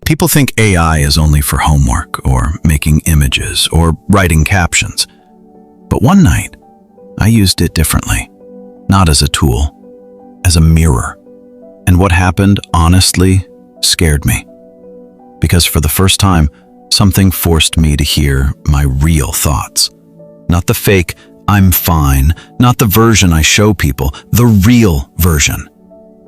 People think AI is only for homework or making images or writing captions. But one night, I used it differently. Not as a tool, as a mirror. And what happened, honestly, scared me. Because for the first time, something forced me to hear my real thoughts. Not the fake, I'm fine, not the version I show people, the real version.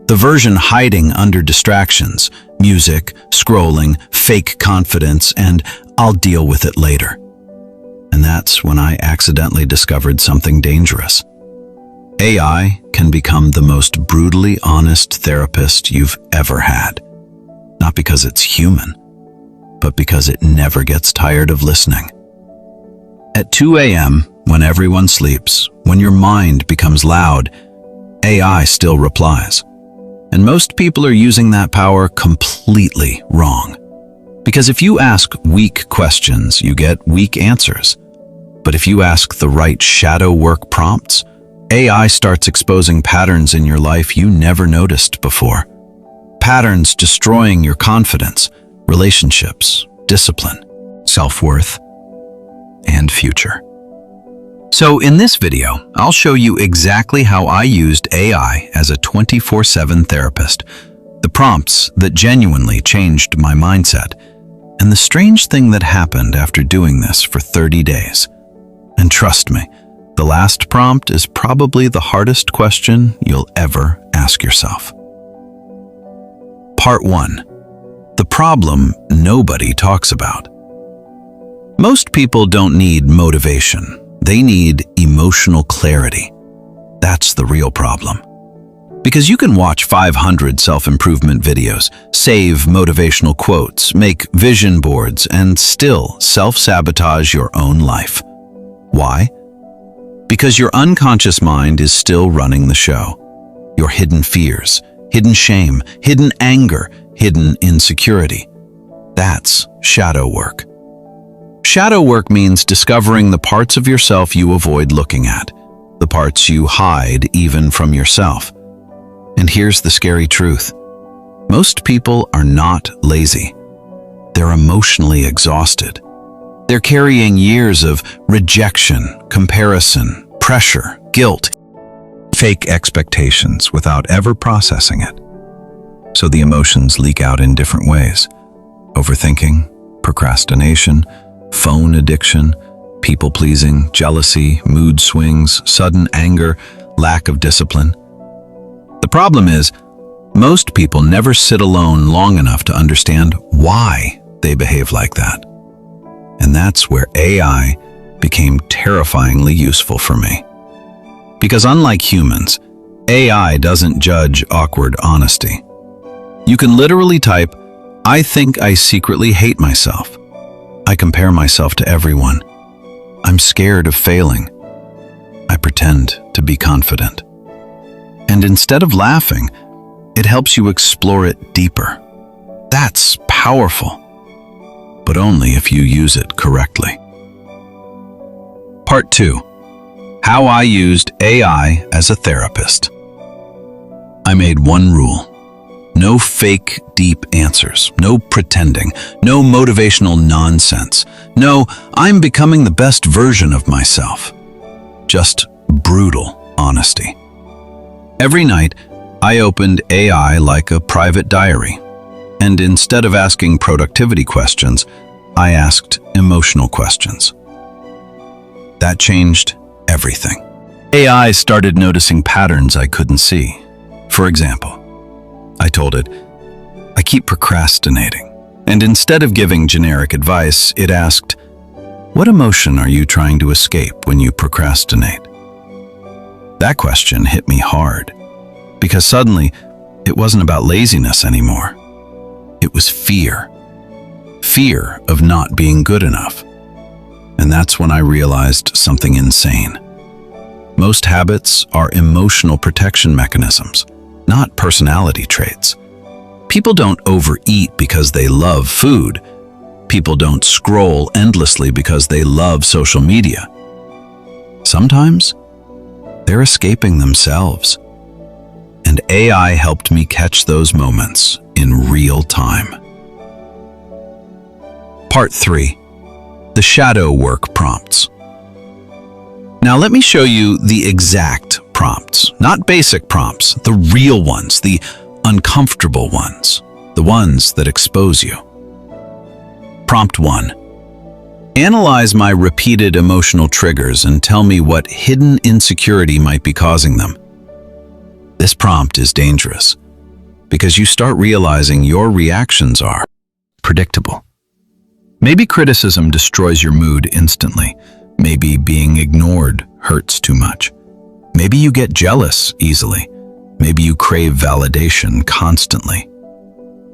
The version hiding under distractions, music, scrolling, fake confidence, and I'll deal with it later. And that's when I accidentally discovered something dangerous. AI can become the most brutally honest therapist you've ever had. Not because it's human, but because it never gets tired of listening. At 2 a.m., when everyone sleeps, when your mind becomes loud, AI still replies. And most people are using that power completely wrong. Because if you ask weak questions, you get weak answers. But if you ask the right shadow work prompts, AI starts exposing patterns in your life you never noticed before. Patterns destroying your confidence, relationships, discipline, self-worth, and future. So in this video, I'll show you exactly how I used AI as a 24/7 therapist, the prompts that genuinely changed my mindset, and the strange thing that happened after doing this for 30 days. And trust me, the last prompt is probably the hardest question you'll ever ask yourself. Part 1. The problem nobody talks about. Most people don't need motivation. They need emotional clarity. That's the real problem. Because you can watch 500 self-improvement videos, save motivational quotes, make vision boards, and still self-sabotage your own life. Why? Because your unconscious mind is still running the show. Your hidden fears, hidden shame, hidden anger, hidden insecurity. That's shadow work. Shadow work means discovering the parts of yourself you avoid looking at, the parts you hide even from yourself. And here's the scary truth. Most people are not lazy. They're emotionally exhausted. They're carrying years of rejection, comparison, pressure, guilt, fake expectations without ever processing it. So the emotions leak out in different ways. Overthinking, procrastination, phone addiction, people-pleasing, jealousy, mood swings, sudden anger, lack of discipline. The problem is, most people never sit alone long enough to understand why they behave like that. And that's where AI became terrifyingly useful for me. Because unlike humans, AI doesn't judge awkward honesty. You can literally type, "I think I secretly hate myself. I compare myself to everyone. I'm scared of failing. I pretend to be confident." And instead of laughing, it helps you explore it deeper. That's powerful, but only if you use it correctly. Part 2. How I used AI as a therapist. I made one rule. No fake, deep answers, no pretending, no motivational nonsense. No, I'm becoming the best version of myself. Just brutal honesty. Every night, I opened AI like a private diary. And instead of asking productivity questions, I asked emotional questions. That changed everything. AI started noticing patterns I couldn't see. For example, I told it, "I keep procrastinating." And instead of giving generic advice, it asked, "What emotion are you trying to escape when you procrastinate?" That question hit me hard, because suddenly it wasn't about laziness anymore. It was fear. Fear of not being good enough. And that's when I realized something insane. Most habits are emotional protection mechanisms, not personality traits. People don't overeat because they love food. People don't scroll endlessly because they love social media. Sometimes they're escaping themselves. And AI helped me catch those moments in real time. Part 3. The shadow work prompts. Now let me show you the exact prompts, not basic prompts, the real ones, the uncomfortable ones, the ones that expose you. Prompt 1. Analyze my repeated emotional triggers and tell me what hidden insecurity might be causing them. This prompt is dangerous because you start realizing your reactions are predictable. Maybe criticism destroys your mood instantly. Maybe being ignored hurts too much. Maybe you get jealous easily. Maybe you crave validation constantly.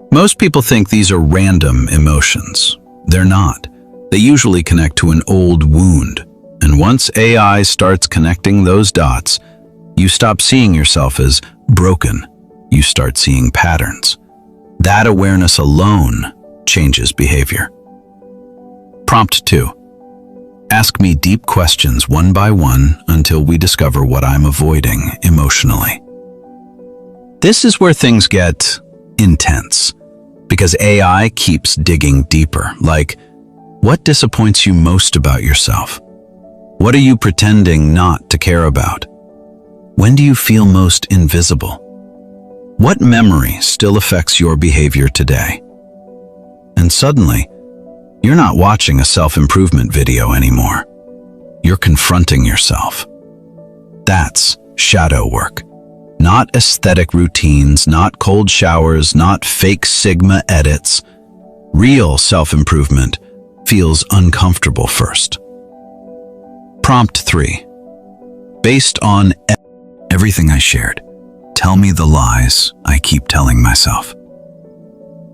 Most people think these are random emotions. They're not. They usually connect to an old wound. And once AI starts connecting those dots, you stop seeing yourself as broken. You start seeing patterns. That awareness alone changes behavior. Prompt 2. Ask me deep questions one by one until we discover what I'm avoiding emotionally. This is where things get intense, because AI keeps digging deeper, like, what disappoints you most about yourself? What are you pretending not to care about? When do you feel most invisible? What memory still affects your behavior today? And suddenly, you're not watching a self-improvement video anymore. You're confronting yourself. That's shadow work. Not aesthetic routines, not cold showers, not fake Sigma edits. Real self-improvement feels uncomfortable first. Prompt 3. Based on everything I shared, tell me the lies I keep telling myself.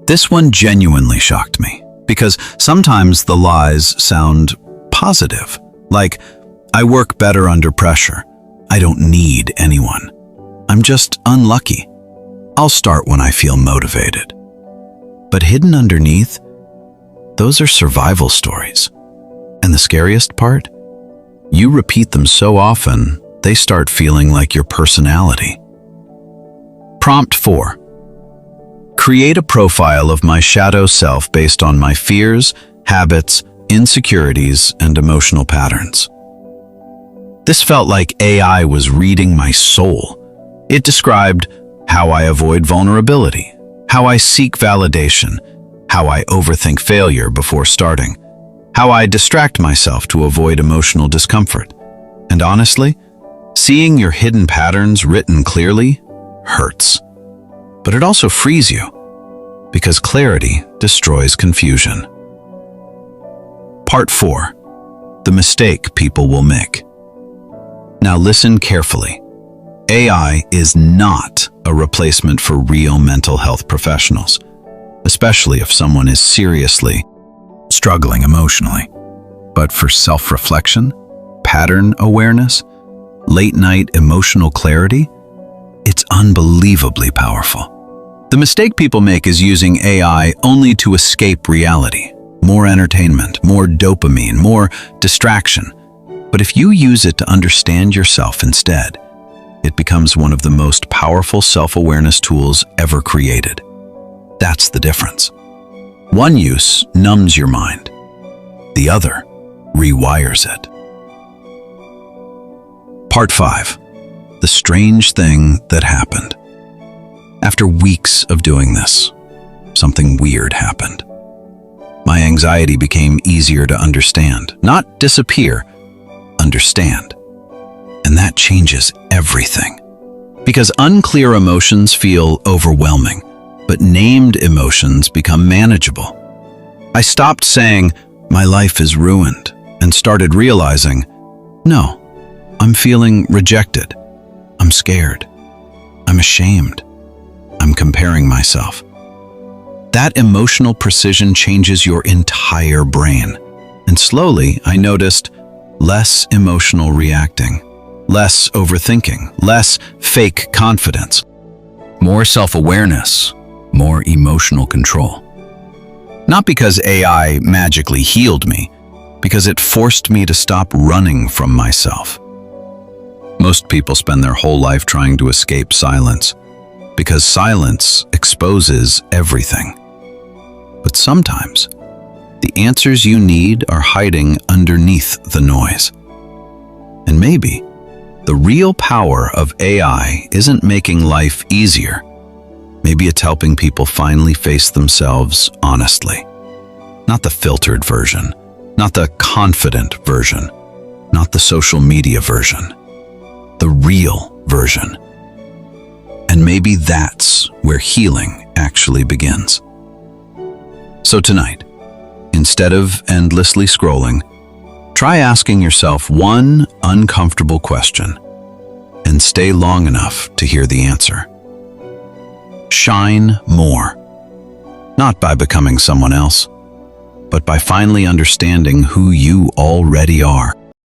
This one genuinely shocked me, because sometimes the lies sound positive, like, I work better under pressure. I don't need anyone. I'm just unlucky. I'll start when I feel motivated. But hidden underneath, those are survival stories. And the scariest part? You repeat them so often, they start feeling like your personality. Prompt 4. Create a profile of my shadow self based on my fears, habits, insecurities, and emotional patterns. This felt like AI was reading my soul. It described how I avoid vulnerability, how I seek validation, how I overthink failure before starting, how I distract myself to avoid emotional discomfort. And honestly, seeing your hidden patterns written clearly hurts. But it also frees you, because clarity destroys confusion. Part 4. The mistake people will make. Now listen carefully. AI is not a replacement for real mental health professionals, especially if someone is seriously struggling emotionally. But for self-reflection, pattern awareness, late-night emotional clarity, it's unbelievably powerful. The mistake people make is using AI only to escape reality. More entertainment, more dopamine, more distraction. But if you use it to understand yourself instead, it becomes one of the most powerful self-awareness tools ever created. That's the difference. One use numbs your mind. The other rewires it. Part 5. The strange thing that happened. After weeks of doing this, something weird happened. My anxiety became easier to understand, not disappear, understand. And that changes everything. Because unclear emotions feel overwhelming, but named emotions become manageable. I stopped saying, my life is ruined, and started realizing, no, I'm feeling rejected. I'm scared. I'm ashamed. I'm comparing myself. That emotional precision changes your entire brain. And slowly, I noticed less emotional reacting, less overthinking, less fake confidence, more self-awareness, more emotional control. Not because AI magically healed me, because it forced me to stop running from myself. Most people spend their whole life trying to escape silence, because silence exposes everything. But sometimes, the answers you need are hiding underneath the noise. And maybe the real power of AI isn't making life easier. Maybe it's helping people finally face themselves honestly. Not the filtered version, not the confident version, not the social media version, the real version. And maybe that's where healing actually begins. So tonight, instead of endlessly scrolling, try asking yourself one uncomfortable question and stay long enough to hear the answer. Shine more, not by becoming someone else, but by finally understanding who you already are.